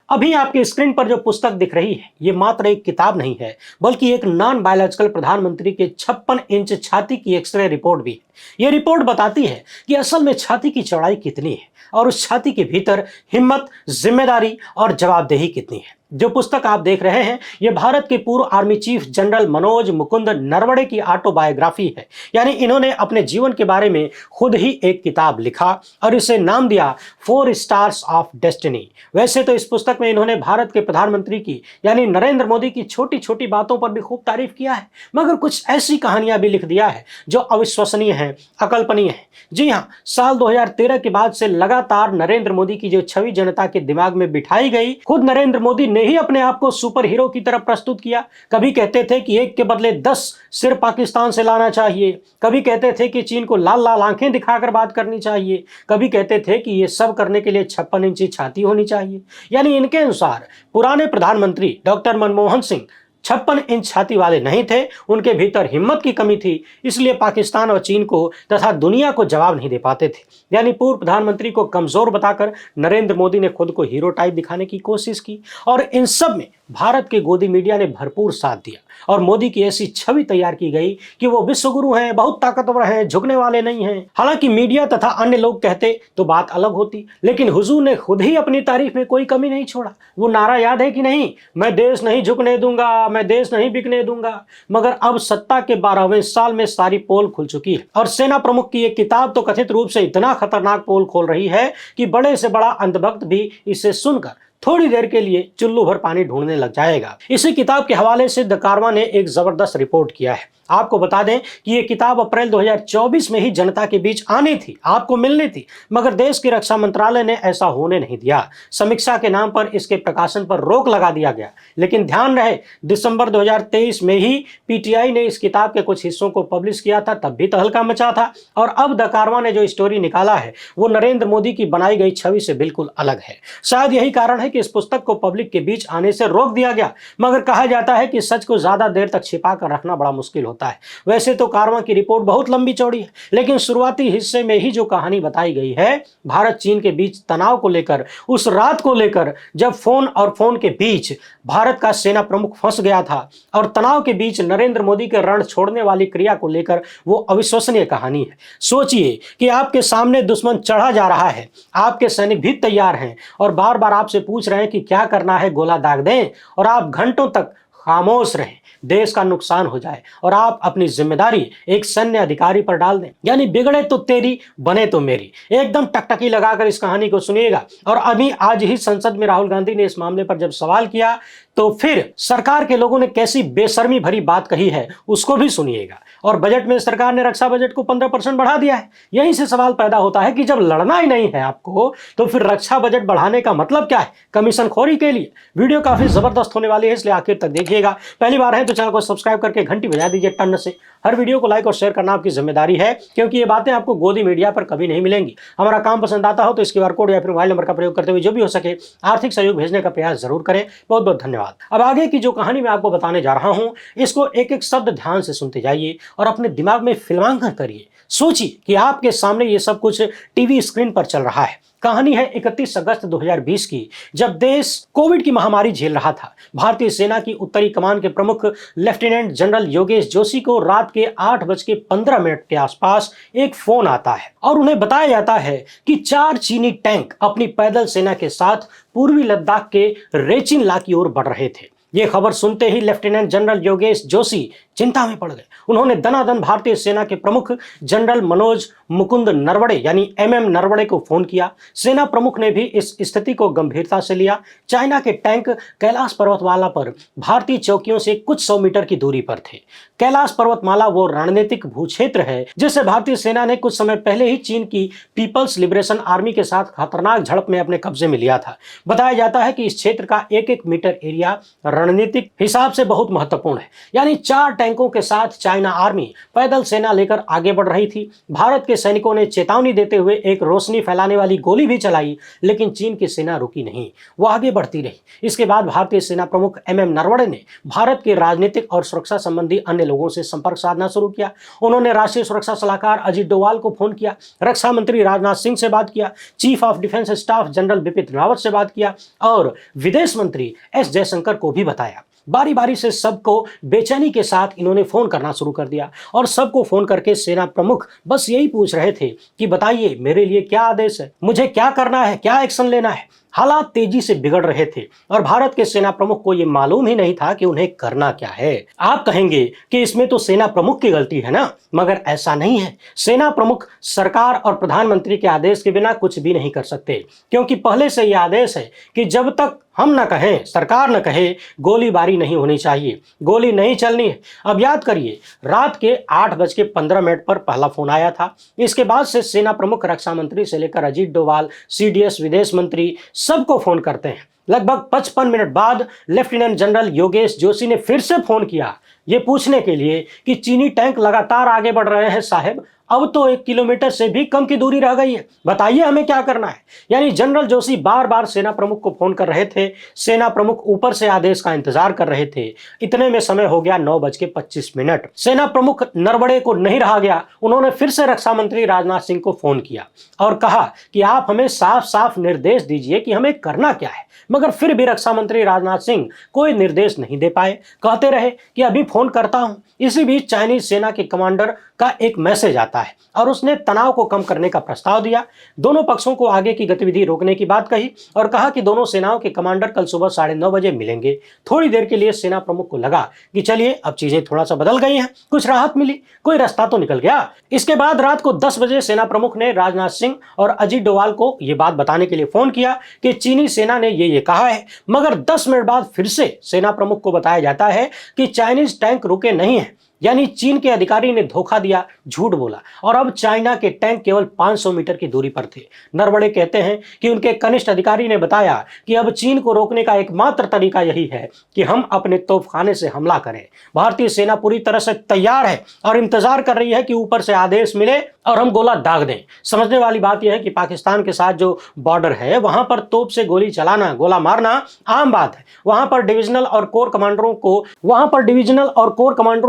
अभी आपकी स्क्रीन पर जो पुस्तक दिख रही है ये मात्र एक किताब नहीं है, बल्कि एक नॉन बायोलॉजिकल प्रधानमंत्री के 56 इंच छाती की एक्सरे रिपोर्ट भी है। ये रिपोर्ट बताती है कि असल में छाती की चौड़ाई कितनी है और उस छाती के भीतर हिम्मत, जिम्मेदारी और जवाबदेही कितनी है। जो पुस्तक आप देख रहे हैं ये भारत के पूर्व army chief general Manoj Mukund Naravane की ऑटोबायोग्राफी है। यानी इन्होंने अपने जीवन के बारे में खुद ही एक किताब लिखा और इसे नाम दिया 4 स्टार्स ऑफ डेस्टिनी। वैसे तो इस पुस्तक में इन्होंने भारत के प्रधानमंत्री की यानी नरेंद्र मोदी की छोटी छोटी बातों पर भी खूब तारीफ किया है, मगर कुछ ऐसी कहानियां भी लिख दिया है जो अविश्वसनीय है, अकल्पनीय है। जी हाँ, साल 2013 के बाद से लगातार नरेंद्र मोदी की जो छवि जनता के दिमाग में बिठाई गई, खुद नरेंद्र मोदी ने ही अपने आप को सुपर हीरो की तरह प्रस्तुत किया। कभी कहते थे कि एक के बदले 10 सिर पाकिस्तान से लाना चाहिए, कभी कहते थे कि चीन को लाल लाल आंखें दिखाकर बात करनी चाहिए, कभी कहते थे कि ये सब करने के लिए 56 इंची छाती होनी चाहिए। यानी इनके अनुसार पुराने प्रधानमंत्री डॉक्टर मनमोहन सिंह 56 इंच छाती वाले नहीं थे, उनके भीतर हिम्मत की कमी थी, इसलिए पाकिस्तान और चीन को तथा दुनिया को जवाब नहीं दे पाते थे। यानी पूर्व प्रधानमंत्री को कमजोर बताकर नरेंद्र मोदी ने खुद को हीरो टाइप दिखाने की कोशिश की और इन सब में भारत के गोदी मीडिया ने भरपूर साथ दिया और मोदी की ऐसी छवि तैयार की गई कि वो विश्वगुरु हैं, बहुत ताकतवर हैं, झुकने वाले नहीं हैं। हालांकि मीडिया तथा अन्य लोग कहते तो बात अलग होती, लेकिन हुजूर ने खुद ही अपनी तारीफ में कोई कमी नहीं छोड़ा। वो नारा याद है कि नहीं, मैं देश नहीं झुकने दूंगा, मैं देश नहीं बिकने दूंगा। मगर अब सत्ता के 12वें साल में सारी पोल खुल चुकी है और सेना प्रमुख की एक किताब तो कथित रूप से इतना खतरनाक पोल खोल रही है कि बड़े से बड़ा अंधभक्त भी इसे सुनकर थोड़ी देर के लिए चुल्लू भर पानी ढूंढने लग जाएगा। इसी किताब के हवाले से द कारवां ने एक जबरदस्त रिपोर्ट किया है। आपको बता दें कि यह किताब अप्रैल 2024 में ही जनता के बीच आनी थी, आपको मिलनी थी, मगर देश की रक्षा मंत्रालय ने ऐसा होने नहीं दिया। समीक्षा के नाम पर इसके प्रकाशन पर रोक लगा दिया गया। लेकिन ध्यान रहे, दिसंबर 2023 में ही पीटीआई ने इस किताब के कुछ हिस्सों को पब्लिश किया था, तब भी तहलका मचा था। और अब द कारवां ने जो स्टोरी निकाला है वो नरेंद्र मोदी की बनाई गई छवि से बिल्कुल अलग है। शायद यही कारण है कि इस पुस्तक को पब्लिक के बीच आने से रोक दिया गया, मगर कहा जाता है कि सच को ज्यादा देर तक छिपा कर रखना बड़ा मुश्किल होता है। वैसे तो कारवां की रिपोर्ट बहुत लंबी चौड़ी है, लेकिन शुरुआती हिस्से में ही जो कहानी बताई गई है भारत चीन के बीच तनाव को लेकर, उस रात को लेकर जब फोन और फोन के बीच भारत का सेना प्रमुख फंस गया था और तनाव के बीच नरेंद्र मोदी के रण छोड़ने वाली क्रिया को लेकर, वो अविश्वसनीय कहानी है। सोचिए कि आपके सामने दुश्मन चढ़ा जा रहा है, आपके सैनिक भी तैयार हैं और बार बार आपसे पूछ रहे हैं कि क्या करना है, गोला दाग दें, और आप घंटों तक खामोश रहें, देश का नुकसान हो जाए और आप अपनी जिम्मेदारी एक सैन्य अधिकारी पर डाल दें। यानी बिगड़े तो तेरी, बने तो मेरी। एकदम टकटकी लगाकर इस कहानी को सुनिएगा। और अभी आज ही संसद में राहुल गांधी ने इस मामले पर जब सवाल किया तो फिर सरकार के लोगों ने कैसी बेशर्मी भरी बात कही है उसको भी सुनिएगा। और बजट में सरकार ने रक्षा बजट को 15% बढ़ा दिया है। यहीं से सवाल पैदा होता है कि जब लड़ना ही नहीं है आपको तो फिर रक्षा बजट बढ़ाने का मतलब क्या है? कमीशन खोरी के लिए? वीडियो काफी जबरदस्त होने वाली है, इसलिए आखिर तक देखिएगा। पहली बार है तो चैनल को सब्सक्राइब करके घंटी बजा दीजिए टन से। हर वीडियो को लाइक और शेयर करना आपकी जिम्मेदारी है, क्योंकि ये बातें आपको गोदी मीडिया पर कभी नहीं मिलेंगी। हमारा काम पसंद आता हो तो इस QR कोड या फिर मोबाइल नंबर का प्रयोग करते हुए जो भी हो सके आर्थिक सहयोग भेजने का प्रयास जरूर करें। बहुत बहुत धन्यवाद। अब आगे की जो कहानी मैं आपको बताने जा रहा हूं इसको एक एक शब्द ध्यान से सुनते जाइए और अपने दिमाग में फिल्मांकन करिए। सोचिए कि आपके सामने ये सब कुछ टीवी स्क्रीन पर चल रहा है। कहानी है 31 अगस्त 2020 की, जब देश कोविड की महामारी झेल रहा था। भारतीय सेना की उत्तरी कमान के प्रमुख लेफ्टिनेंट जनरल योगेश जोशी को रात के 8:15 के आसपास एक फोन आता है और उन्हें बताया जाता है कि 4 चीनी टैंक अपनी पैदल सेना के साथ पूर्वी लद्दाख के रेचिन ला की ओर बढ़ रहे थे। ये खबर सुनते ही लेफ्टिनेंट जनरल योगेश जोशी चिंता में पड़ गए। उन्होंने दनादन भारतीय सेना के प्रमुख जनरल मनोज मुकुंद नरवणे यानी MM नरवणे को फोन किया। सेना प्रमुख ने भी इस स्थिति को गंभीरता से लिया। चाइना के टैंक कैलाश पर्वतमाला पर भारतीय चौकियों से कुछ 100 मीटर की दूरी पर थे। कैलाश पर्वतमाला वो रणनीतिक भूक्षेत्र है जिसे भारतीय सेना ने कुछ समय पहले ही चीन की पीपल्स लिबरेशन आर्मी के साथ खतरनाक झड़प में अपने कब्जे में लिया था। बताया जाता है कि इस क्षेत्र का एक एक मीटर एरिया रणनीतिक हिसाब से बहुत महत्वपूर्ण है। यानी 4 टैंक टैंकों के साथ चाइना आर्मी पैदल सेना लेकर आगे बढ़ रही थी। भारत के सैनिकों ने चेतावनी देते हुए एक रोशनी फैलाने वाली गोली भी चलाई, लेकिन चीन की सेना रुकी नहीं, वो आगे बढ़ती रही। इसके बाद भारतीय सेना प्रमुख MM नरवणे ने भारत के राजनीतिक और सुरक्षा संबंधी अन्य लोगों से संपर्क साधना शुरू किया। उन्होंने राष्ट्रीय सुरक्षा सलाहकार अजीत डोवाल को फोन किया, रक्षा मंत्री राजनाथ सिंह से बात किया, chief of defence staff general Bipin Rawat से बात किया और विदेश मंत्री S जयशंकर को भी बताया। बारी बारी से सबको बेचैनी के साथ इन्होंने फोन करना शुरू कर दिया और सबको फोन करके सेना प्रमुख बस यही पूछ रहे थे कि बताइए मेरे लिए क्या आदेश है, मुझे क्या करना है, क्या एक्शन लेना है। हालात तेजी से बिगड़ रहे थे और भारत के सेना प्रमुख को यह मालूम ही नहीं था कि उन्हें करना क्या है। आप कहेंगे कि इसमें तो सेना प्रमुख की गलती है ना, मगर ऐसा नहीं है। सेना प्रमुख सरकार और प्रधानमंत्री के आदेश के बिना कुछ भी नहीं कर सकते, क्योंकि पहले से यह आदेश है कि जब तक हम न कहें, सरकार न कहे, गोलीबारी नहीं होनी चाहिए, गोली नहीं चलनी है। अब याद करिए, रात के 8:15 पर पहला फोन आया था। इसके बाद से सेना प्रमुख, रक्षा मंत्री से लेकर अजीत डोवाल, CDS, विदेश मंत्री सबको फोन करते हैं। लगभग 55 मिनट बाद लेफ्टिनेंट जनरल योगेश जोशी ने फिर से फोन किया, ये पूछने के लिए कि चीनी टैंक लगातार आगे बढ़ रहे हैं साहब, अब तो 1 किलोमीटर से भी कम की दूरी रह गई है, बताइए हमें क्या करना है। यानी जनरल जोशी बार बार सेना प्रमुख को फोन कर रहे थे। सेना प्रमुख ऊपर से आदेश का इंतजार कर रहे थे। इतने में समय हो गया 9:25। सेना प्रमुख नरवणे को नहीं रहा गया, उन्होंने फिर से रक्षा मंत्री राजनाथ सिंह को फोन किया और कहा कि आप हमें साफ साफ निर्देश दीजिए कि हमें करना क्या है। मगर फिर भी रक्षा मंत्री राजनाथ सिंह कोई निर्देश नहीं दे पाए, कहते रहे कि अभी फोन करता हूं। इसी बीच चाइनीज सेना के कमांडर का एक मैसेज आता है और उसने तनाव को कम करने का प्रस्ताव दिया। दोनों पक्षों को आगे की गतिविधि रोकने की बात कही और कहा कि दोनों सेनाओं के कमांडर कल सुबह 9:30 बजे मिलेंगे। थोड़ी देर के लिए सेना प्रमुख को लगा कि चलिए अब चीजें थोड़ा सा बदल गई हैं, कुछ राहत मिली, कोई रास्ता तो निकल गया। इसके बाद रात को 10 बजे सेना प्रमुख ने राजनाथ सिंह और अजीत डोवाल को यह बात बताने के लिए फोन किया कि चीनी सेना ने ये कहा है। मगर 10 मिनट बाद फिर से सेना प्रमुख को बताया जाता है कि चाइनीज टैंक रुके नहीं है। यानी चीन के अधिकारी ने धोखा दिया, झूठ बोला और अब चाइना के टैंक केवल 500 मीटर की दूरी पर थे। नरवणे कहते हैं कि उनके कनिष्ठ अधिकारी ने बताया कि अब चीन को रोकने का एकमात्र तरीका यही है कि हम अपने तोपखाने से हमला करें। भारतीय सेना पूरी तरह से तैयार है और इंतजार कर रही है कि ऊपर से आदेश मिले और हम गोला दाग दें। समझने वाली बात यह है कि पाकिस्तान के साथ जो बॉर्डर है वहां पर तोप से गोली चलाना, गोला मारना आम बात है। वहां पर डिविजनल और कोर कमांडरों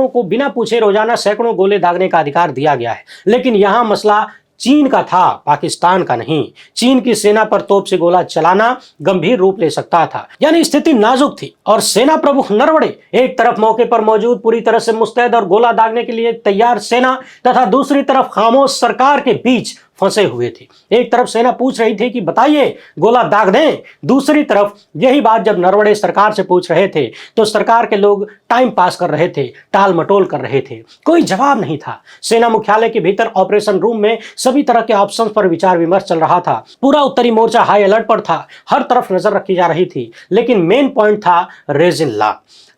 को बिना पूछे रोजाना सैकड़ों गोले दागने का अधिकार दिया गया है। लेकिन यहां मसला चीन का था, पाकिस्तान का नहीं। चीन की सेना पर तोप से गोला चलाना गंभीर रूप ले सकता था। यानी स्थिति नाजुक थी और सेना प्रमुख नरवणे एक तरफ मौके पर मौजूद पूरी तरह से मुस्तैद और गोला दागने के लिए तैयार सेना तथा दूसरी तरफ खामोश सरकार के बीच फंसे हुए थे। एक तरफ सेना पूछ रही थी कि बताइए गोला दाग दें, दूसरी तरफ यही बात जब नरवणे सरकार से पूछ रहे थे तो सरकार के लोग टाइम पास कर रहे थे, टाल मटोल कर रहे थे, कोई जवाब नहीं था। सेना मुख्यालय के भीतर ऑपरेशन रूम में सभी तरह के ऑप्शंस पर विचार विमर्श चल रहा था। पूरा उत्तरी मोर्चा हाई अलर्ट पर था, हर तरफ नजर रखी जा रही थी। लेकिन मेन पॉइंट था रेजिन लॉ।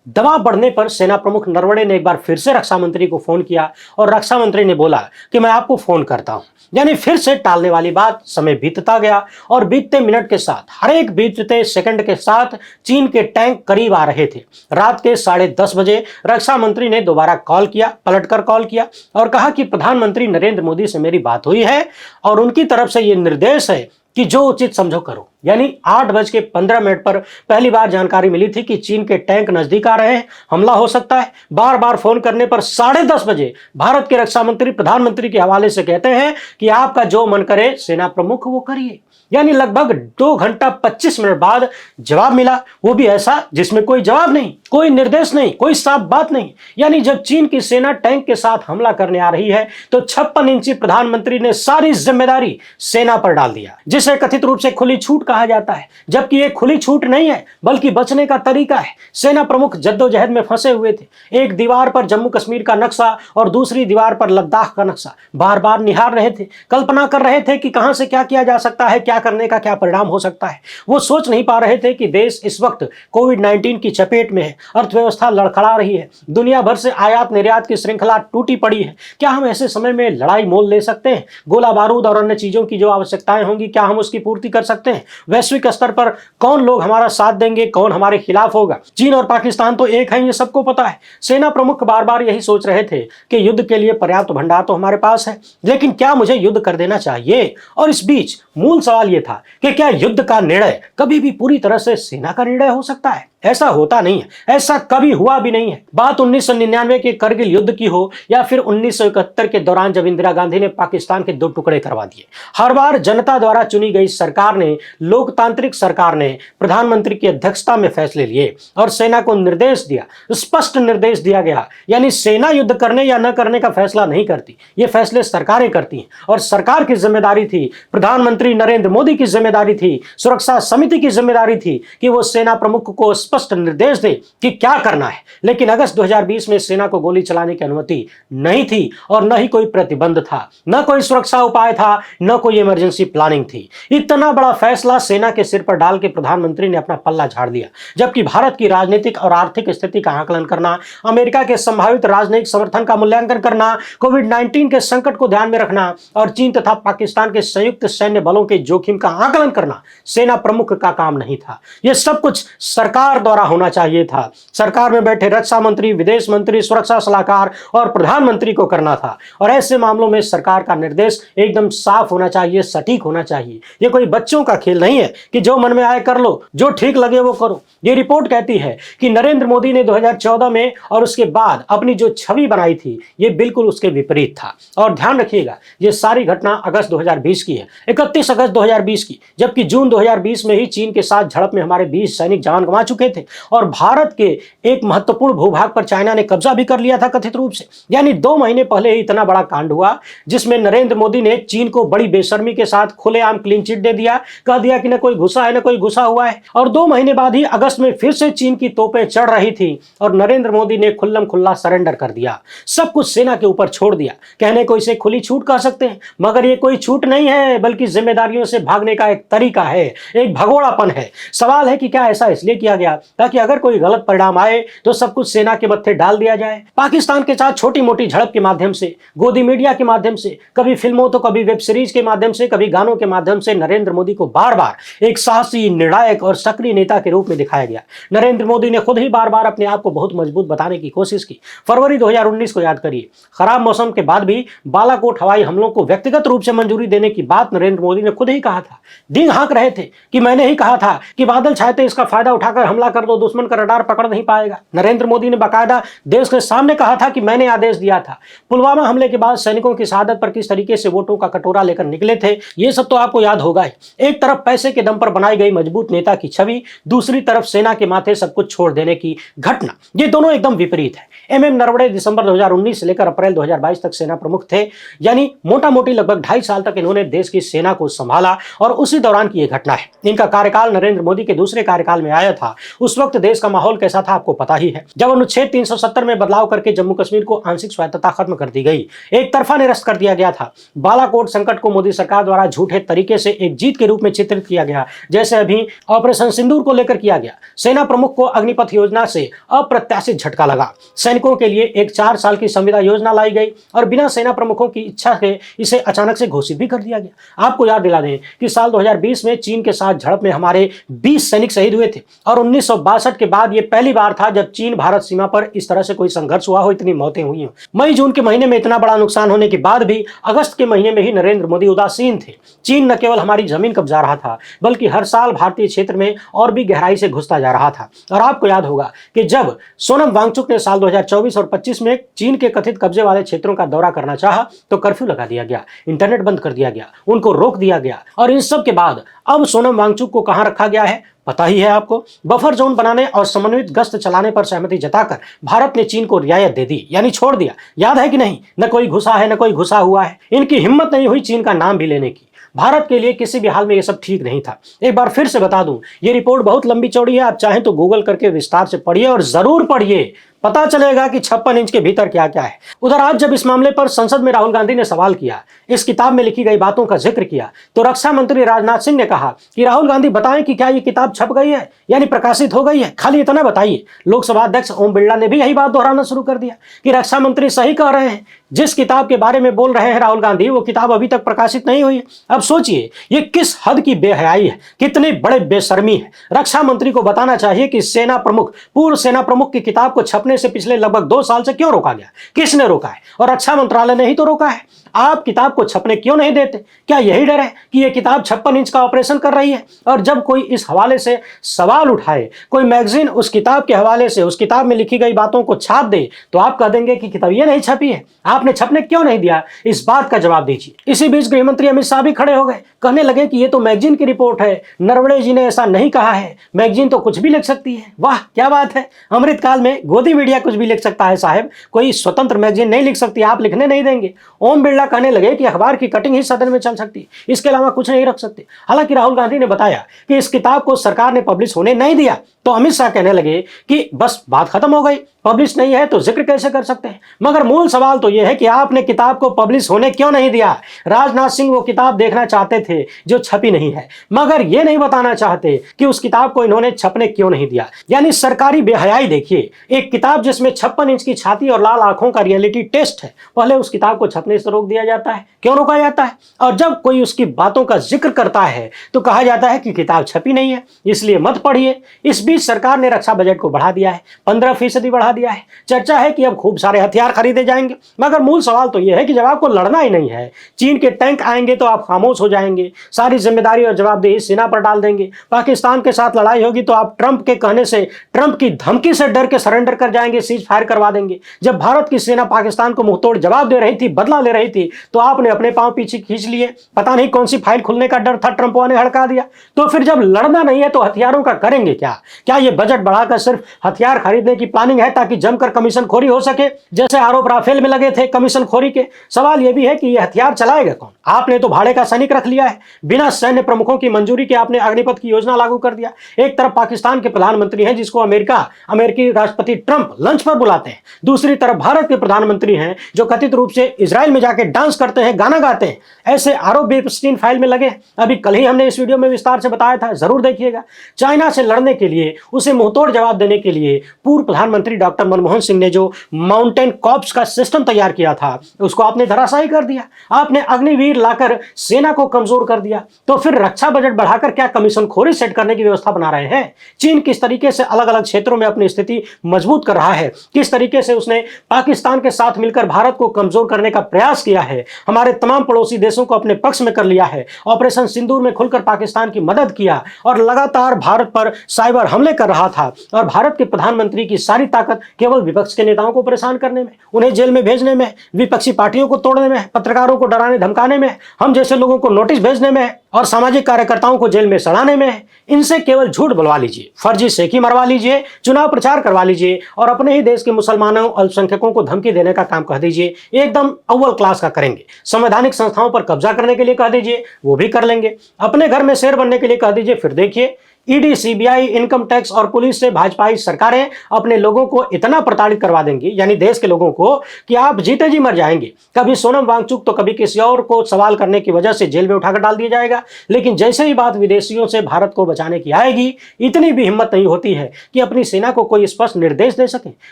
दबाव बढ़ने पर सेना प्रमुख नरवणे ने एक बार फिर से रक्षा मंत्री को फोन किया और रक्षा मंत्री ने बोला कि मैं आपको फोन करता हूं। यानी फिर से टालने वाली बात। समय बीतता गया और बीतते मिनट के साथ, हर एक बीतते सेकंड के साथ चीन के टैंक करीब आ रहे थे। रात के 10:30 बजे रक्षा मंत्री ने दोबारा कॉल किया, पलटकर कॉल किया और कहा कि प्रधानमंत्री नरेंद्र मोदी से मेरी बात हुई है और उनकी तरफ से यह निर्देश है कि जो उचित समझो करो। यानी 8:15 पर पहली बार जानकारी मिली थी कि चीन के टैंक नजदीक आ रहे हैं, हमला हो सकता है। बार बार फोन करने पर 10:30 बजे भारत के रक्षा मंत्री प्रधानमंत्री के हवाले से कहते हैं कि आपका जो मन करे सेना प्रमुख वो करिए। यानी लगभग 2 घंटा 25 मिनट बाद जवाब मिला, वो भी ऐसा जिसमें कोई जवाब नहीं, कोई निर्देश नहीं, कोई साफ बात नहीं। यानी जब चीन की सेना टैंक के साथ हमला करने आ रही है तो 56 इंची प्रधानमंत्री ने सारी जिम्मेदारी सेना पर डाल दिया, जिसे कथित रूप से खुली छूट कहा जाता है। जबकि ये खुली छूट नहीं है बल्कि बचने का तरीका है। सेना प्रमुख जद्दोजहद में फंसे हुए थे। एक दीवार पर जम्मू कश्मीर का नक्शा और दूसरी दीवार पर लद्दाख का नक्शा बार बार निहार रहे थे, कल्पना कर रहे थे कि कहां से क्या किया जा सकता है, क्या करने का क्या परिणाम हो सकता है। वो सोच नहीं पा रहे थे कि देश इस वक्त कोविड-19 की चपेट में है, अर्थव्यवस्था लड़खड़ा रही है, दुनिया भर से आयात निर्यात की श्रृंखला टूटी पड़ी है। क्या हम ऐसे समय में लड़ाई मोल ले सकते हैं? गोला बारूद और अन्य चीजों की जो आवश्यकताएं होंगी, क्या हम उसकी पूर्ति कर सकते हैं? वैश्विक स्तर पर कौन लोग हमारा साथ देंगे, कौन हमारे खिलाफ होगा? चीन और पाकिस्तान तो एक है, ये सबको पता है। सेना प्रमुख बार बार यही सोच रहे थे कि युद्ध के लिए पर्याप्त भंडार तो हमारे पास है, लेकिन क्या मुझे युद्ध कर देना चाहिए? और इस बीच मूल सवाल यह था कि क्या युद्ध का निर्णय कभी भी पूरी तरह से सेना का निर्णय हो सकता है? ऐसा होता नहीं है, ऐसा कभी हुआ भी नहीं है। बात 1999 के करगिल युद्ध की हो या फिर 1971 के दौरान जब इंदिरा गांधी ने पाकिस्तान के 2 टुकड़े करवा दिए, हर बार जनता द्वारा चुनी गई सरकार ने, लोकतांत्रिक सरकार ने प्रधानमंत्री की अध्यक्षता में फैसले लिए और सेना को निर्देश दिया, स्पष्ट निर्देश दिया गया, यानी सेना युद्ध करने या न करने का फैसला नहीं करती, ये फैसले सरकारें करती हैं। और सरकार की जिम्मेदारी थी, प्रधानमंत्री नरेंद्र मोदी की जिम्मेदारी थी, सुरक्षा समिति की जिम्मेदारी थी कि वो सेना प्रमुख को स्पष्ट निर्देश दे कि क्या करना है। लेकिन अगस्त 2020 में सेना को गोली चलाने की अनुमति नहीं थी और न ही कोई प्रतिबंध था, न कोई सुरक्षा उपाय था, न कोई इमरजेंसी प्लानिंग थी। इतना बड़ा फैसला सेना के सिर पर डाल के प्रधानमंत्री ने अपना पल्ला झाड़ दिया, जबकि भारत की राजनीतिक और आर्थिक स्थिति का आकलन करना, अमेरिका के संभावित राजनयिक समर्थन का मूल्यांकन करना, कोविड-19 के संकट को ध्यान में रखना और चीन तथा पाकिस्तान के संयुक्त सैन्य बलों के जोखिम का आकलन करना सेना प्रमुख का काम नहीं था। यह सब कुछ सरकार द्वारा होना चाहिए था। सरकार में बैठे रक्षा मंत्री, विदेश मंत्री, सुरक्षा सलाहकार और प्रधानमंत्री को करना था। और ऐसे मामलों में सरकार का निर्देश एकदम साफ होना चाहिए, सटीक होना चाहिए। ये कोई बच्चों का खेल नहीं है कि जो मन में आए कर लो, जो ठीक लगे वो करो। ये रिपोर्ट कहती है कि नरेंद्र मोदी ने 2014 में और उसके बाद अपनी जो छवि बनाई थी, ये बिल्कुल उसके विपरीत था। और ध्यान रखिएगा, ये सारी घटना अगस्त 2020 की है, 31 अगस्त 2020 की, जबकि जून 2020 में ही चीन के साथ झड़प में हमारे 20 सैनिक जान गंवा चुके थे और भारत के एक महत्वपूर्ण भूभाग पर चाइना ने कब्जा भी कर लिया था कथित रूप से। यानी 2 महीने पहले ही इतना बड़ा कांड हुआ जिसमें नरेंद्र मोदी ने चीन को बड़ी बेशर्मी के साथ खुलेआम क्लीन चिट दे दिया, कह दिया कि न कोई घुसा है न कोई घुसा हुआ है। और 2 महीने बाद ही अगस्त में फिर से चीन की तोपें चढ़ रही थी और नरेंद्र मोदी ने खुल्लम खुल्ला सरेंडर कर दिया, सब कुछ सेना के ऊपर छोड़ दिया। कहने को इसे खुली छूट कह सकते हैं, मगर ये कोई छूट नहीं है, बल्कि जिम्मेदारियों से भागने का एक तरीका है, एक भगोड़ापन है। सवाल है कि क्या ऐसा इसलिए किया गया ताकि अगर कोई गलत परिणाम आए तो सब कुछ सेना के मत्थे डाल दिया जाए? पाकिस्तान के साथ छोटी मोटी झड़प के माध्यम से, गोदी मीडिया के माध्यम से, कभी फिल्मों तो कभी वेब सीरीज के माध्यम से, कभी गानों के माध्यम से नरेंद्र मोदी को बार बार एक साहसी, निर्णायक और सक्रिय नेता के रूप में दिखाया गया। नरेंद्र मोदी ने खुद ही बार बार अपने आप को बहुत मजबूत बताने की कोशिश की। फरवरी 2019 को याद करिए, खराब मौसम के बाद भी बालाकोट हवाई हमलों को व्यक्तिगत रूप से मंजूरी देने की बात नरेंद्र मोदी ने खुद ही कहा था। डींग हाँक रहे थे कि मैंने ही कहा था कि बादल छाए थे, इसका फायदा उठाकर हमला कर दो, दुश्मन का रडार पकड़ नहीं पाएगा। नरेंद्र मोदी ने बाकायदा देश के सामने कहा था कि मैंने आदेश दिया था। पुलवामा हमले के बाद सैनिकों की शहादत पर किस तरीके से वोटों का कटोरा लेकर निकले थे, ये सब तो आपको याद होगा ही। एक तरफ पैसे के दम पर बनाई गई मजबूत नेता की छवि, दूसरी तरफ सेना के माथे सब कुछ छोड़ देने की घटना, ये दोनों एकदम विपरीत है। एमएम नरवणे दिसंबर 2019 से लेकर अप्रैल 2022 तक सेना प्रमुख थे, यानी मोटा मोटी लगभग 2.5 साल तक इन्होंने देश की सेना को संभाला और उसी दौरान की यह घटना है। इनका कार्यकाल नरेंद्र मोदी के दूसरे कार्यकाल में आया था। उस वक्त देश का माहौल कैसा था आपको पता ही है। जब अनुच्छेद 370 में बदलाव करके जम्मू कश्मीर को आंशिक स्वायत्तता खत्म कर दी गई, एक तरफा निरस्त कर दिया गया था। बालाकोट संकट को मोदी सरकार द्वारा झूठे तरीके से एक जीत के रूप में चित्रित किया गया, जैसे अभी ऑपरेशन सिंदूर को लेकर किया गया। सेना प्रमुख को अग्निपथ योजना से अप्रत्याशित झटका लगा। सैनिकों के लिए एक 4 साल की संविदा योजना लाई गई और बिना सेना प्रमुखों की इच्छा के इसे अचानक से घोषित भी कर दिया गया। आपको याद दिला दें कि साल 2020 में चीन के साथ झड़प में हमारे 20 सैनिक शहीद हुए थे और 1962 के बाद यह पहली बार था जब चीन भारत सीमा पर इस तरह से कोई संघर्ष हुआ हो, इतनी मौतें हुई हो। मई जून के महीने में इतना बड़ा नुकसान होने के बाद भी अगस्त के महीने में ही नरेंद्र मोदी उदासीन थे। चीन न केवल हमारी जमीन कब्जा रहा था, बल्कि हर साल भारतीय क्षेत्र में और भी गहराई से घुसता जा रहा था। और आपको याद होगा कि जब सोनम वांगचुक ने साल 2024 और 25 में चीन के कथित कब्जे वाले क्षेत्रों का दौरा करना चाहा तो कर्फ्यू लगा दिया गया, इंटरनेट बंद कर दिया गया, उनको रोक दिया गया। और इन सब के बाद अब सोनम वांगचुक को कहां रखा गया है पता ही है आपको। बफर जोन बनाने और समन्वित गश्त चलाने पर सहमति जताकर भारत ने चीन को रियायत दे दी, यानी छोड़ दिया। याद है कि नहीं? न कोई घुसा है न कोई घुसा हुआ है। इनकी हिम्मत नहीं हुई चीन का नाम भी लेने की। भारत के लिए किसी भी हाल में ये सब ठीक नहीं था। एक बार फिर से बता दूं, ये रिपोर्ट बहुत लंबी चौड़ी है, आप चाहें तो गूगल करके विस्तार से पढ़िए और जरूर पढ़िए। पता चलेगा कि 56 इंच के भीतर क्या क्या है। उधर आज जब इस मामले पर संसद में राहुल गांधी ने सवाल किया, इस किताब में लिखी गई बातों का जिक्र किया, तो रक्षा मंत्री राजनाथ सिंह ने कहा कि राहुल गांधी बताएं कि क्या ये किताब छप गई है, यानी प्रकाशित हो गई है, खाली इतना बताइए। लोकसभा अध्यक्ष ओम बिरला ने भी यही बात दोहराना शुरू कर दिया कि रक्षा मंत्री सही कह रहे हैं, जिस किताब के बारे में बोल रहे हैं राहुल गांधी वो किताब अभी तक प्रकाशित नहीं हुई है। अब सोचिए ये किस हद की बेहयाई है, कितने बड़े बेशर्मी है। रक्षा मंत्री को बताना चाहिए कि सेना प्रमुख, पूर्व सेना प्रमुख की किताब को छपने से पिछले लगभग 2 साल से क्यों रोका गया, किसने रोका है, और रक्षा मंत्रालय ने ही तो रोका है। आप किताब को छपने क्यों नहीं देते? क्या यही डर है कि यह किताब 56 इंच का ऑपरेशन कर रही है? और जब कोई इस हवाले से सवाल उठाए, कोई मैगजीन उस किताब के हवाले से उस किताब में लिखी गई बातों को छाप दे, तो आप कह देंगे कि किताब ये नहीं छपी है, आपने छपने क्यों नहीं दिया? इस बात का जवाब दीजिए। इसी बीच गृह मंत्री अमित शाह भी खड़े हो गए, कहने लगे कि ये तो मैगजीन की रिपोर्ट है, नरवणे जी ने ऐसा नहीं कहा है, मैगजीन तो कुछ भी लिख सकती है। वाह क्या बात है, अमृतकाल में गोदी मीडिया कुछ भी लिख सकता है साहब, कोई स्वतंत्र मैगजीन नहीं लिख सकती, आप लिखने नहीं देंगे। ओम बिरला कहने लगे कि अखबार की कटिंग ही सदन में चल सकती है, इसके अलावा कुछ नहीं रख सकते। हालांकि राहुल गांधी ने बताया कि इस किताब को सरकार ने पब्लिश होने नहीं दिया, तो अमित शाह कहने लगे कि बस बात खत्म हो गई, पब्लिश नहीं है तो जिक्र कैसे कर सकते हैं। मगर मूल सवाल तो यह है कि आपने किताब को पब्लिश होने क्यों नहीं दिया? राजनाथ सिंह वो किताब देखना चाहते थे जो छपी नहीं है, मगर यह नहीं बताना चाहते कि उस किताब को इन्होंने छपने क्यों नहीं दिया। यानी सरकारी बेहयाई देखिए, एक किताब जिसमें 56 इंच की छाती और लाल आंखों का रियलिटी टेस्ट है, पहले उस किताब को छपने से रोक दिया जाता है। क्यों रोका जाता है? और जब कोई उसकी बातों का जिक्र करता है तो कहा जाता है कि किताब छपी नहीं है, इसलिए मत पढ़िए। इस बीच सरकार ने रक्षा बजट को बढ़ा दिया है, 15% बढ़ा दिया है। चर्चा है कि अब खूब सारे हथियार खरीदे जाएंगे, मगर मूल सवाल तो यह है कि जब आपको लड़ना ही नहीं है, चीन के टैंक आएंगे तो आप खामोश हो जाएंगे, सारी जिम्मेदारी और जवाबदेही सेना पर डाल देंगे। पाकिस्तान के साथ लड़ाई होगी तो आप ट्रंप के कहने से, ट्रंप की धमकी से डर के सरेंडर कर जाएंगे, सीज फायर करवा देंगे। जब भारत की सेना पाकिस्तान को मुंहतोड़ जवाब दे रही थी, बदला ले रही थी, तो आपने अपने पांव पीछे खींच लिए। पता नहीं कौन सी फाइल खुलने का डर था, ट्रंप ने हड़का दिया। तो फिर जब लड़ना नहीं है तो हथियारों का करेंगे क्या? क्या ये बजट बढ़ाकर सिर्फ हथियार खरीदने की प्लानिंग है ताकि जमकर कमीशन खोरी हो सके, जैसे आरोप राफेल में लगे थे कमीशन खोरी के? सवाल यह भी है कि यह हथियार चलाएगा कौन? आपने तो भाड़े का सैनिक रख लिया है, बिना सैन्य प्रमुखों की मंजूरी के आपने अग्निपथ की योजना लागू कर दिया। एक तरफ पाकिस्तान के प्रधानमंत्री हैं जिसको अमेरिकी राष्ट्रपति ट्रंप लंच पर बुलाते हैं, दूसरी तरफ भारत के प्रधानमंत्री हैं जो कथित रूप से इजराइल में जाके डांस करते हैं, गाना गाते हैं। ऐसे आरोप भी एप्स्टीन फाइल में लगे। अभी कल ही हमने इस वीडियो में विस्तार से बताया था, जरूर देखिएगा। चाइना से लड़ने के लिए, उसे मुंहतोड़ जवाब देने के लिए पूर्व प्रधानमंत्री डॉक्टर मनमोहन सिंह ने जो माउंटेन कॉर्प्स का सिस्टम तैयार किया था, उसको आपने धराशायी कर दिया। आपने अग्निवीर लाकर सेना को कमजोर कर दिया। तो फिर रक्षा बजट बढ़ाकर क्या कमीशन खोरी सेट करने की व्यवस्था बना रहे हैं? चीन किस तरीके से अलग अलग क्षेत्रों में अपनी स्थिति मजबूत कर रहा है, किस तरीके से उसने पाकिस्तान के साथ मिलकर भारत को कमजोर करने का प्रयास किया है, हमारे तमाम पड़ोसी देशों को अपने पक्ष में कर लिया है, ऑपरेशन सिंदूर में खुलकर पाकिस्तान की मदद किया और लगातार भारत पर साइबर हमले कर रहा था। और भारत के प्रधानमंत्री की सारी ताकत केवल विपक्ष के नेताओं को परेशान करने में, उन्हें जेल में भेजने में, विपक्षी पार्टियों को तोड़ने में, पत्रकारों को डराने धमकाने में, हम जैसे लोगों को नोटिस भेजने में और सामाजिक कार्यकर्ताओं को जेल में सड़ाने में। इनसे केवल झूठ बुलवा लीजिए, फर्जी सेकी मरवा लीजिए, चुनाव प्रचार करवा लीजिए और अपने ही देश के मुसलमानों, अल्पसंख्यकों को धमकी देने का काम कह दीजिए। एकदम अव्वल क्लास का करेंगे। संवैधानिक संस्थाओं पर कब्जा करने के लिए कह दीजिए, वो भी कर लेंगे। अपने घर में शेर बनने के लिए कह दीजिए, फिर देखिए ईडी, सीबीआई, इनकम टैक्स और पुलिस से भाजपाई सरकारें अपने लोगों को इतना प्रताड़ित करवा देंगी, यानी देश के लोगों को, कि आप जीते जी मर जाएंगे। कभी सोनम वांगचुक तो कभी किसी और को सवाल करने की वजह से जेल में उठाकर डाल दिया जाएगा। लेकिन जैसे ही बात विदेशियों से भारत को बचाने की आएगी, इतनी भी हिम्मत नहीं होती है कि अपनी सेना को कोई स्पष्ट निर्देश दे सके,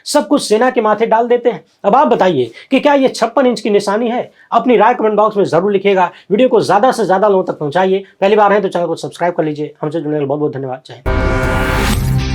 सब कुछ सेना के माथे डाल देते हैं। अब आप बताइए कि क्या ये 56 इंच की निशानी है? अपनी राय कमेंट बॉक्स में जरूर लिखिएगा। वीडियो को ज्यादा से ज्यादा लोगों तक पहुंचाइए। पहली बार है तो चैनल को सब्सक्राइब कर लीजिए। हमसे जुड़ने के लिए बहुत बहुत धन्यवाद। जय हिंद।